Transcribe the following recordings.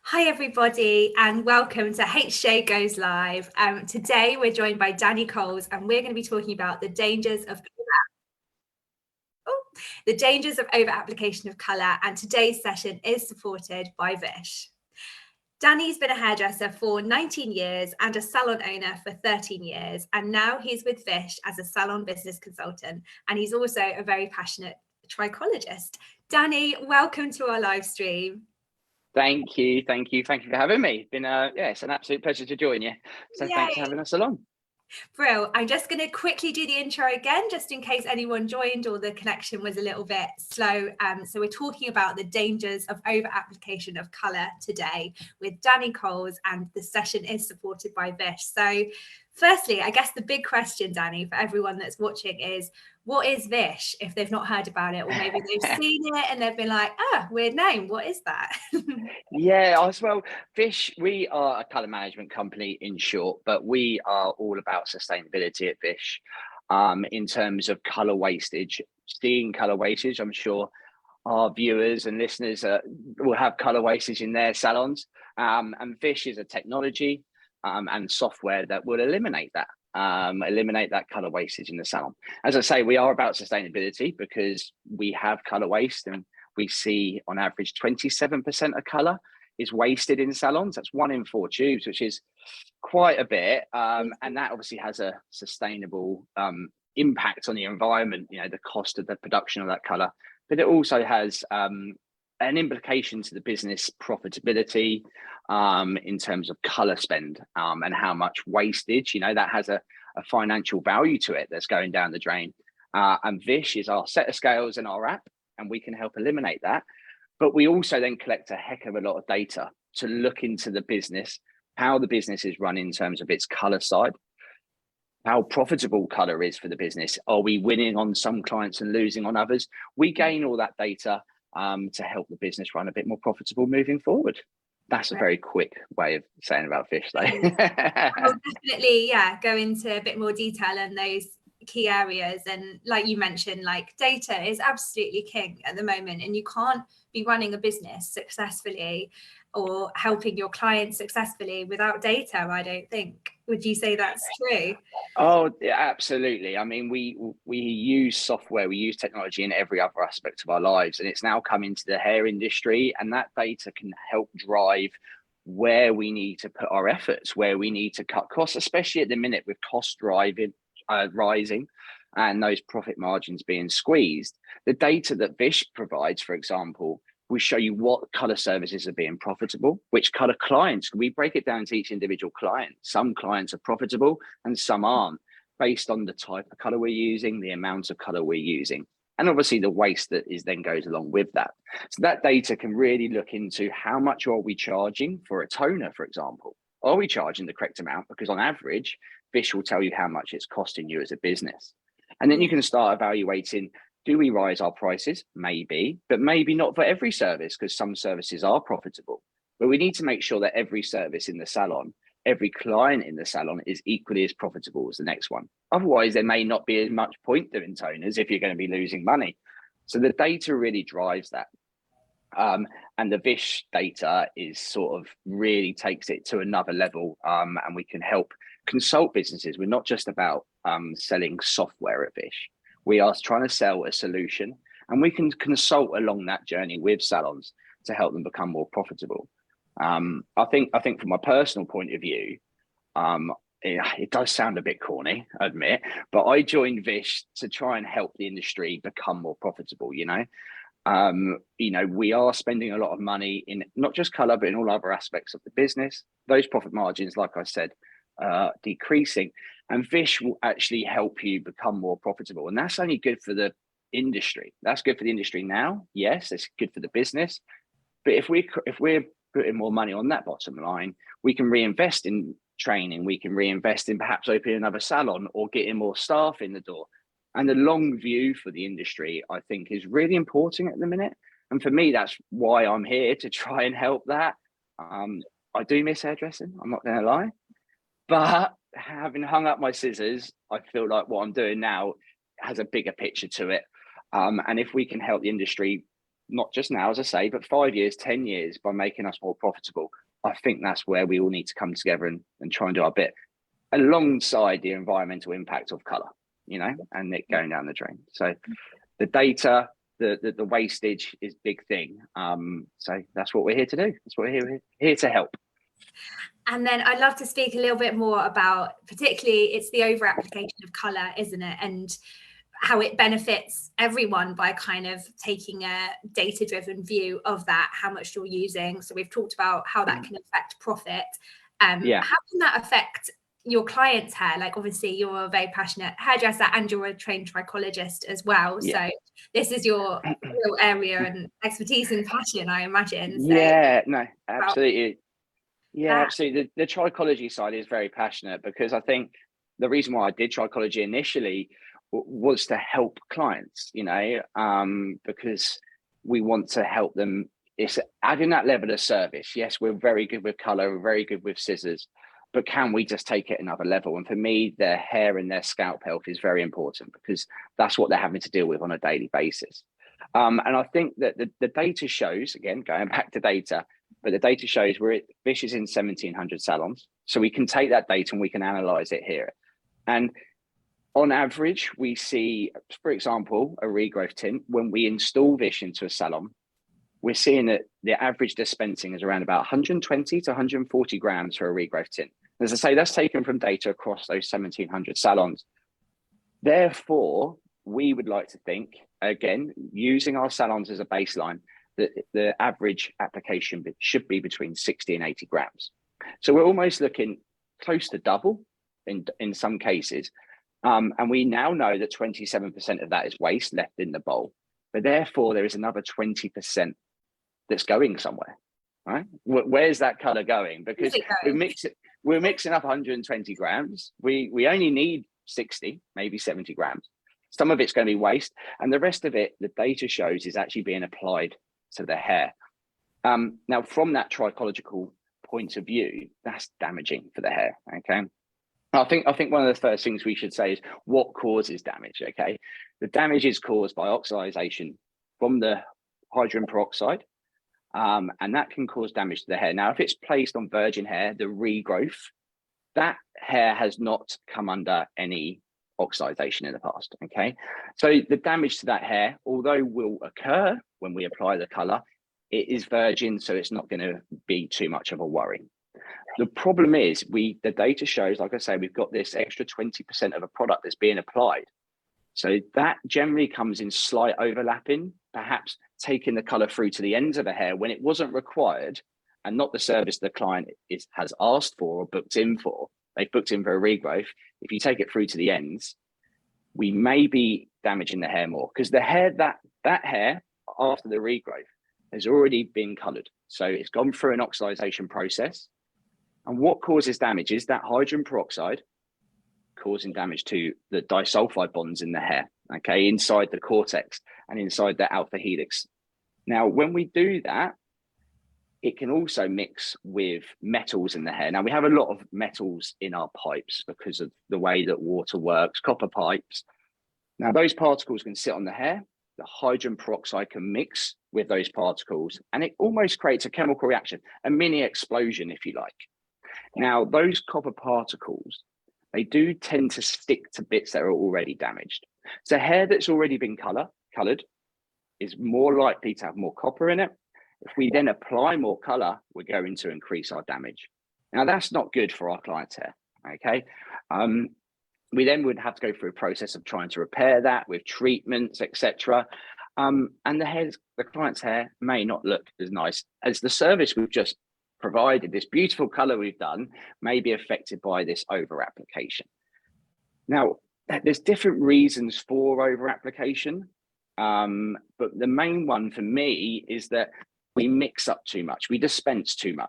Hi everybody and welcome to HJ Goes Live. Today we're joined by Danny Coles and we're going to be talking about the dangers of over application of colour, and today's session is supported by Vish. Danny's been a hairdresser for 19 years and a salon owner for 13 years, and now he's with Vish as a salon business consultant, and he's also a very passionate trichologist. Danny, welcome to our live stream. Thank you for having me. It's an absolute pleasure to join you. So Yay. Thanks for having us along. Brill. I'm just going to quickly do the intro again, just in case anyone joined or the connection was a little bit slow. So we're talking about the dangers of over application of colour today with Danny Coles, and the session is supported by Vish. So firstly, I guess the big question, Danny, for everyone that's watching is, what is Vish, if they've not heard about it, or maybe they've seen it and they've been like, weird name, what is that? Vish, we are a colour management company in short, but we are all about sustainability at Vish. In terms of colour wastage, seeing colour wastage, I'm sure our viewers and listeners will have colour wastage in their salons. And Vish is a technology and software that will eliminate that colour wastage in the salon. As I say, we are about sustainability because we have colour waste, and we see on average 27% of colour is wasted in salons. That's 1 in 4 tubes, which is quite a bit. And that obviously has a sustainable impact on the environment, the cost of the production of that colour. But it also has an implication to the business profitability in terms of colour spend and how much wastage, that has a financial value to it that's going down the drain. And Vish is our set of scales and our app, and we can help eliminate that. But we also then collect a heck of a lot of data to look into the business, how the business is run in terms of its colour side, how profitable colour is for the business. Are we winning on some clients and losing on others? We gain all that data to help the business run a bit more profitable moving forward. That's a very quick way of saying about Vish, though. I'll definitely, go into a bit more detail on those key areas. And like you mentioned, like data is absolutely king at the moment, and you can't be running a business successfully or helping your clients successfully without data, I don't think. Would you say that's true? Oh, yeah, absolutely. I mean, we use software, we use technology in every other aspect of our lives, and it's now come into the hair industry, and that data can help drive where we need to put our efforts, where we need to cut costs, especially at the minute with cost rising and those profit margins being squeezed. The data that Vish provides, for example, we show you what colour services are being profitable, which colour clients. We break it down to each individual client. Some clients are profitable and some aren't, based on the type of colour we're using, the amount of colour we're using, and obviously the waste that then goes along with that. So that data can really look into how much are we charging for a toner, for example. Are we charging the correct amount? Because on average, Vish will tell you how much it's costing you as a business. And then you can start evaluating, do we rise our prices? Maybe, but maybe not for every service, because some services are profitable. But we need to make sure that every service in the salon, every client in the salon is equally as profitable as the next one. Otherwise, there may not be as much point doing toners if you're going to be losing money. So the data really drives that. And the Vish data is sort of really takes it to another level, and we can help consult businesses. We're not just about selling software at Vish. We are trying to sell a solution, and we can consult along that journey with salons to help them become more profitable. I think from my personal point of view, it does sound a bit corny, I admit, but I joined Vish to try and help the industry become more profitable. We are spending a lot of money in not just colour, but in all other aspects of the business. Those profit margins, like I said, decreasing, and Vish will actually help you become more profitable, and that's only good for the industry. That's good for the industry now. Yes, it's good for the business, but if we're putting more money on that bottom line, we can reinvest in training. We can reinvest in perhaps opening another salon or getting more staff in the door. And the long view for the industry, I think, is really important at the minute. And for me, that's why I'm here, to try and help that. I do miss hairdressing, I'm not going to lie. But having hung up my scissors, I feel like what I'm doing now has a bigger picture to it. And if we can help the industry not just now, as I say, but 5 years, 10 years, by making us more profitable. I think that's where we all need to come together and try and do our bit alongside the environmental impact of colour, you know, and it going down the drain. So the data, the wastage is big thing. So that's what we're here to do. That's what we're here to help. And then I'd love to speak a little bit more about, particularly, it's the over application of colour, isn't it? And how it benefits everyone by kind of taking a data-driven view of that, how much you're using. So we've talked about how that can affect profit. How can that affect your clients' hair? Like, obviously you're a very passionate hairdresser and you're a trained trichologist as well. So this is your real area and expertise and passion, I imagine. So no, absolutely. Yeah, absolutely. The trichology side is very passionate, because I think the reason why I did trichology initially was to help clients, you know, because we want to help them. It's adding that level of service. Yes, we're very good with color, we're very good with scissors, but can we just take it another level? And for me, their hair and their scalp health is very important, because that's what they're having to deal with on a daily basis. And I think that the data shows, again, going back to data, but the data shows Vish is in 1,700 salons. So we can take that data and we can analyze it here. And on average, we see, for example, a regrowth tint. When we install Vish into a salon, we're seeing that the average dispensing is around about 120 to 140 grams for a regrowth tint. As I say, that's taken from data across those 1,700 salons. Therefore, we would like to think, again, using our salons as a baseline, that the average application should be between 60 and 80 grams. So we're almost looking close to double in some cases. And we now know that 27% of that is waste left in the bowl. But therefore, there is another 20% that's going somewhere, right? Where's that color going? Because we're mixing up 120 grams. We only need 60, maybe 70 grams. Some of it's going to be waste, and the rest of it, the data shows, is actually being applied to the hair. Now, from that trichological point of view, that's damaging for the hair. Okay, I think one of the first things we should say is what causes damage. Okay, the damage is caused by oxidization from the hydrogen peroxide, and that can cause damage to the hair. Now, if it's placed on virgin hair, the regrowth, that hair has not come under any oxidization in the past. Okay, so the damage to that hair, although will occur when we apply the color, it is virgin, so it's not going to be too much of a worry. The problem is, the data shows, like I say, we've got this extra 20% of a product that's being applied. So that generally comes in slight overlapping, perhaps taking the color through to the ends of the hair when it wasn't required, and not the service the client has asked for or booked in for. They've booked in for a regrowth. If you take it through to the ends, we may be damaging the hair more, because the hair, that hair after the regrowth has already been colored. So it's gone through an oxidization process. And what causes damage is that hydrogen peroxide causing damage to the disulfide bonds in the hair, okay, inside the cortex and inside the alpha helix. Now, when we do that, it can also mix with metals in the hair. Now, we have a lot of metals in our pipes because of the way that water works, copper pipes. Now, those particles can sit on the hair. The hydrogen peroxide can mix with those particles, and it almost creates a chemical reaction, a mini explosion, if you like. Now, those copper particles, they do tend to stick to bits that are already damaged. So hair that's already been colored is more likely to have more copper in it. If we then apply more color, we're going to increase our damage. Now, that's not good for our client's hair, okay? We then would have to go through a process of trying to repair that with treatments, etc. And the client's hair may not look as nice as the service we've just provided. This beautiful color we've done may be affected by this over application. Now, there's different reasons for over application, but the main one for me is that we mix up too much, we dispense too much.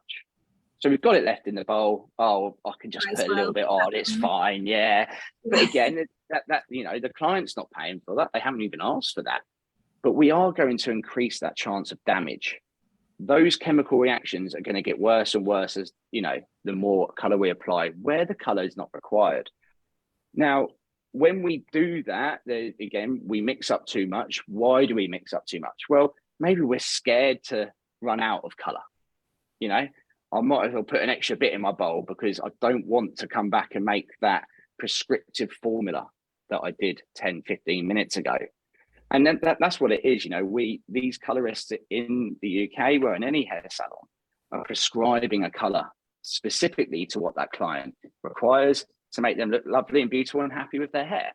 So we've got it left in the bowl. Oh, I can just put a little bit on, it's fine, yeah. But again, that you know, the client's not paying for that. They haven't even asked for that. But we are going to increase that chance of damage. Those chemical reactions are going to get worse and worse as, you know, the more color we apply where the color is not required. Now, when we do that, again, we mix up too much. Why do we mix up too much? Well, maybe we're scared to run out of color. You know, I might as well put an extra bit in my bowl because I don't want to come back and make that prescriptive formula that I did 10, 15 minutes ago. And then that's what it is. You know, these colorists in the UK, or in any hair salon, are prescribing a color specifically to what that client requires to make them look lovely and beautiful and happy with their hair.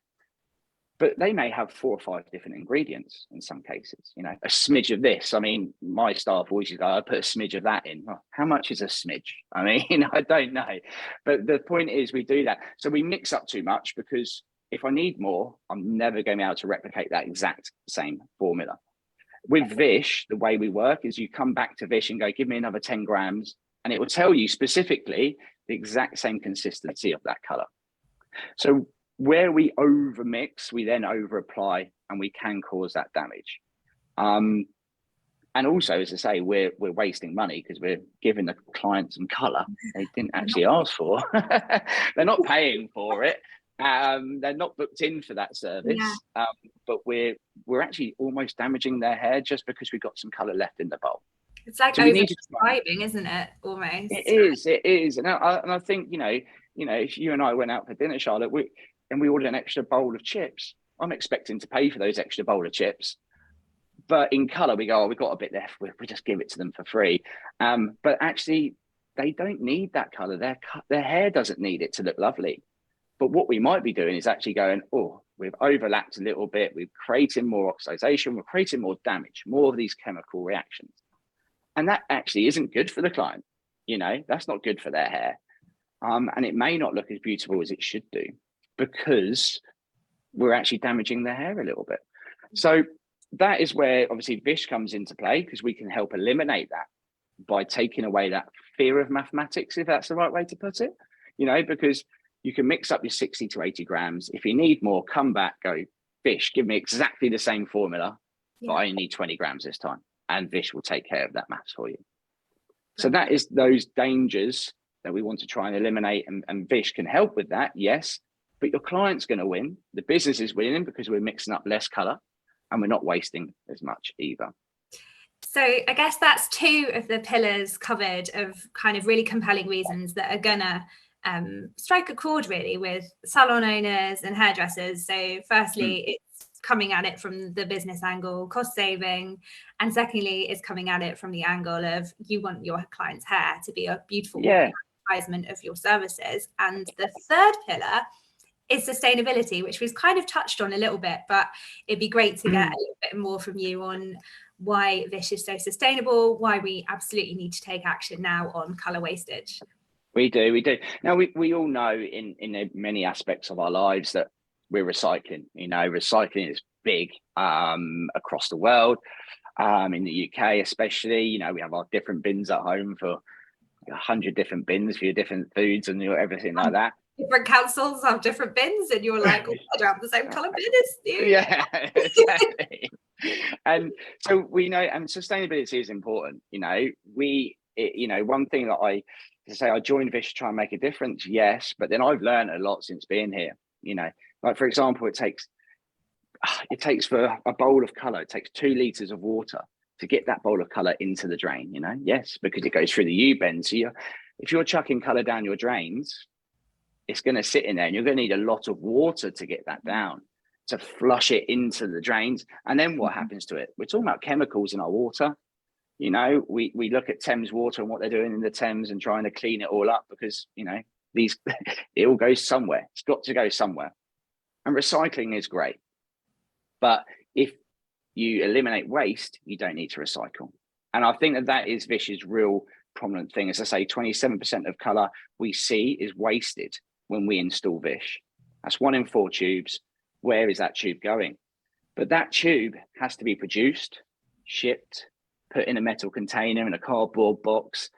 But they may have 4 or 5 different ingredients in some cases. You know, a smidge of this. I mean, my staff always go, I put a smidge of that in. Well, how much is a smidge? I mean, I don't know. But the point is we do that. So we mix up too much, because if I need more, I'm never going to be able to replicate that exact same formula. With Vish, the way we work is you come back to Vish and go, give me another 10 grams, and it will tell you specifically the exact same consistency of that color. So where we over mix, we then over apply, and we can cause that damage. And also, as I say, we're wasting money because we're giving the client some color they didn't actually ask for. They're not paying for it. They're not booked in for that service. Yeah. But we're actually almost damaging their hair just because we've got some color left in the bowl. It's like over-describing, isn't it? Almost. It is. And I think, you know, if you and I went out for dinner, Charlotte, and we ordered an extra bowl of chips, I'm expecting to pay for those extra bowl of chips. But in color, we go, oh, we've got a bit left. We just give it to them for free. But actually, they don't need that color. Their hair doesn't need it to look lovely. But what we might be doing is actually going, oh, we've overlapped a little bit. We're creating more oxidation. We're creating more damage, more of these chemical reactions. And that actually isn't good for the client. You know, that's not good for their hair. And it may not look as beautiful as it should do, because we're actually damaging their hair a little bit. So that is where obviously Vish comes into play, because we can help eliminate that by taking away that fear of mathematics, if that's the right way to put it. You know, because you can mix up your 60 to 80 grams. If you need more, come back, go, Vish, give me exactly the same formula, but I need 20 grams this time. And Vish will take care of that maths for you. So that is those dangers that we want to try and eliminate. And Vish can help with that, yes. But your client's going to win. The business is winning because we're mixing up less color and we're not wasting as much either. So I guess that's 2 of the pillars covered of kind of really compelling reasons that are gonna strike a chord really with salon owners and hairdressers. So firstly, it's coming at it from the business angle, cost saving, and secondly, it's coming at it from the angle of you want your client's hair to be a beautiful advertisement of your services. And the third pillar is sustainability, which we've kind of touched on a little bit, but it'd be great to get a little bit more from you on why Vish is so sustainable, why we absolutely need to take action now on colour wastage. We do. Now, we all know in many aspects of our lives that we're recycling. You know, recycling is big across the world. In the UK especially, you know, we have our different bins at home for 100 different bins for your different foods and everything like that. Different councils have different bins, and you're like, oh, I don't have the same colour bin as you. Yeah, exactly. And so we know, and sustainability is important. You know, one thing that I joined Vish to try and make a difference, yes, but then I've learned a lot since being here. You know, like for example, it takes for a bowl of colour, it takes 2 litres of water to get that bowl of colour into the drain. You know, yes, because it goes through the U-bend. So if you're chucking colour down your drains, it's going to sit in there, and you're going to need a lot of water to get that down, to flush it into the drains. And then what happens to it? We're talking about chemicals in our water. You know, we look at Thames Water and what they're doing in the Thames and trying to clean it all up, because, you know, it all goes somewhere. It's got to go somewhere. And recycling is great. But if you eliminate waste, you don't need to recycle. And I think that is Vish's real prominent thing. As I say, 27% of colour we see is wasted when we install Vish. That's 1 in 4 tubes. Where is that tube going? But that tube has to be produced, shipped, put in a metal container, in a cardboard box.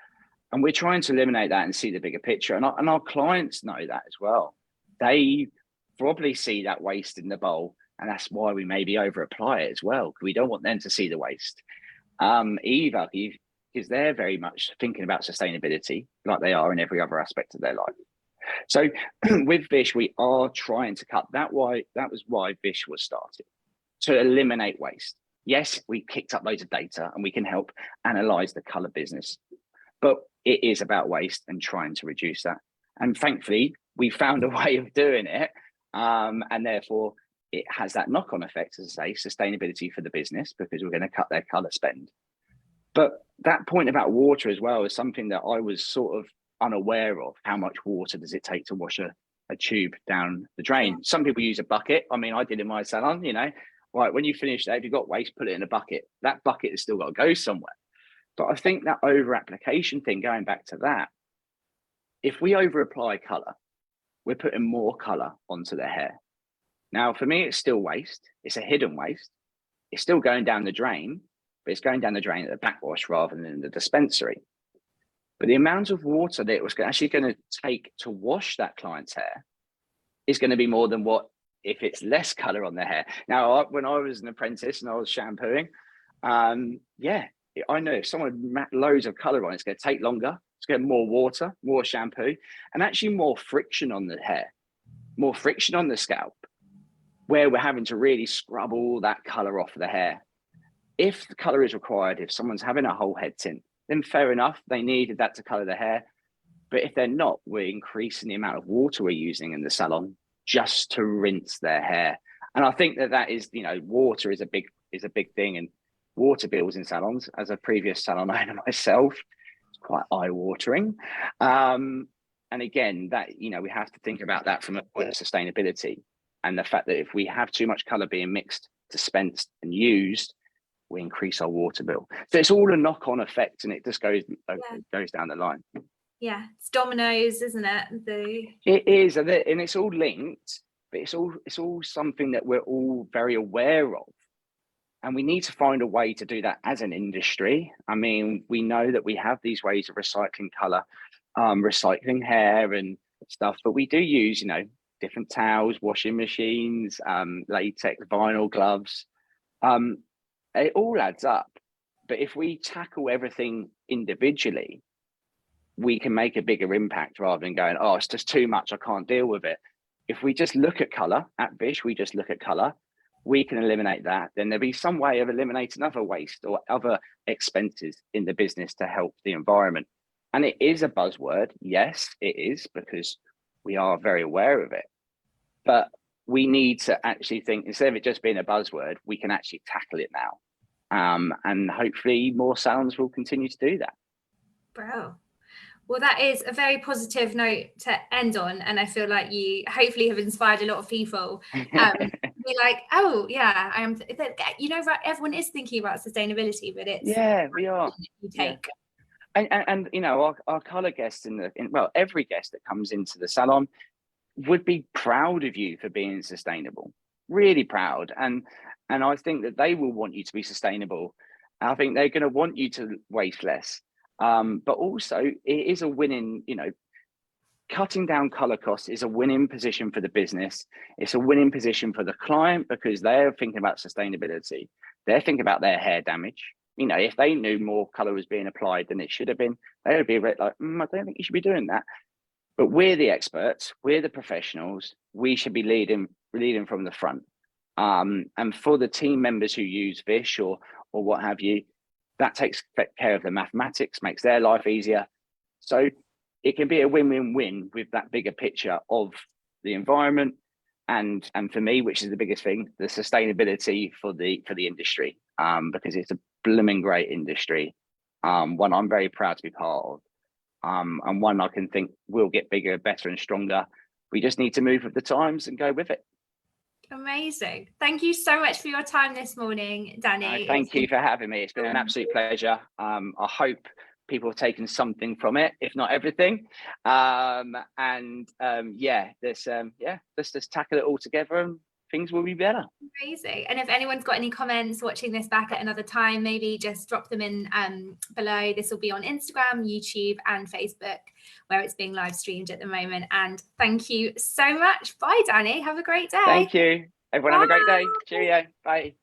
And we're trying to eliminate that and see the bigger picture. And our clients know that as well. They probably see that waste in the bowl, and that's why we maybe over apply it as well. We don't want them to see the waste either, because they're very much thinking about sustainability like they are in every other aspect of their life. So with Vish, we are trying to cut that. That was why Vish was started, to eliminate waste. Yes, we kicked up loads of data and we can help analyze the color business, but it is about waste and trying to reduce that. And thankfully, we found a way of doing it. And therefore, it has that knock-on effect, as I say, sustainability for the business, because we're going to cut their color spend. But that point about water as well is something that I was sort of unaware of. How much water does it take to wash a tube down the drain? Some people use a bucket. I mean, I did in my salon, you know, right, when you finish that, if you've got waste, put it in a bucket. That bucket has still got to go somewhere. But I think that over application thing, going back to that, if we over apply color, we're putting more color onto the hair. Now, for me, it's still waste. It's a hidden waste. It's still going down the drain, but it's going down the drain at the backwash rather than in the dispensary. But the amount of water that it was actually going to take to wash that client's hair is going to be more than what if it's less color on their hair. Now, when I was an apprentice and I was shampooing, yeah, I know if someone had loads of color on, it's going to take longer. It's going to more water, more shampoo, and actually more friction on the hair, more friction on the scalp, where we're having to really scrub all that color off the hair. If the color is required, if someone's having a whole head tint, then fair enough, they needed that to color the hair. But if they're not, we're increasing the amount of water we're using in the salon just to rinse their hair. And I think that is, you know, water is a big thing, and water bills in salons, as a previous salon owner myself, it's quite eye-watering. And again, that, you know, we have to think about that from a point of sustainability, and the fact that if we have too much color being mixed, dispensed and used, we increase our water bill. So it's all a knock-on effect, and it just goes down the line. Yeah, it's dominoes, isn't it? It is, and it's all linked, but it's all something that we're all very aware of, and we need to find a way to do that as an industry. I mean, we know that we have these ways of recycling color, recycling hair and stuff, but we do use, you know, different towels, washing machines, latex, vinyl gloves. It all adds up. But if we tackle everything individually, we can make a bigger impact rather than going, oh, it's just too much, I can't deal with it. If we just look at color at Vish, we just look at color, we can eliminate that. Then there'll be some way of eliminating other waste or other expenses in the business to help the environment. And it is a buzzword. Yes, it is, because we are very aware of it. But we need to actually think, instead of it just being a buzzword, we can actually tackle it now. And hopefully more salons will continue to do that. Bro. Well, that is a very positive note to end on. And I feel like you hopefully have inspired a lot of people be like, oh, yeah, I am. You know, everyone is thinking about sustainability, but it's. Yeah, we are. You take. Yeah. And you know, our color guests well, every guest that comes into the salon would be proud of you for being sustainable, really proud. And I think that they will want you to be sustainable. I think they're going to want you to waste less. But also it is a winning, you know, cutting down color costs is a winning position for the business. It's a winning position for the client, because they're thinking about sustainability. They're thinking about their hair damage. You know, if they knew more color was being applied than it should have been, they would be like, I don't think you should be doing that. But we're the experts, we're the professionals, we should be leading from the front. And for the team members who use Vish or what have you, that takes care of the mathematics, makes their life easier. So it can be a win-win-win with that bigger picture of the environment and for me, which is the biggest thing, the sustainability for the industry, because it's a blooming great industry, one I'm very proud to be part of, and one I can think will get bigger, better and stronger. We just need to move with the times and go with it. Amazing. Thank you so much for your time this morning, Danny. Thank you for having me. It's been an absolute pleasure. I hope people have taken something from it, if not everything. Yeah, let's just tackle it all together and things will be better. Amazing. And if anyone's got any comments watching this back at another time, maybe just drop them in below. This will be on Instagram, YouTube and Facebook, where it's being live streamed at the moment. And thank you so much. Bye, Danny. Have a great day. Thank you. Everyone have a great day. Cheerio. Bye.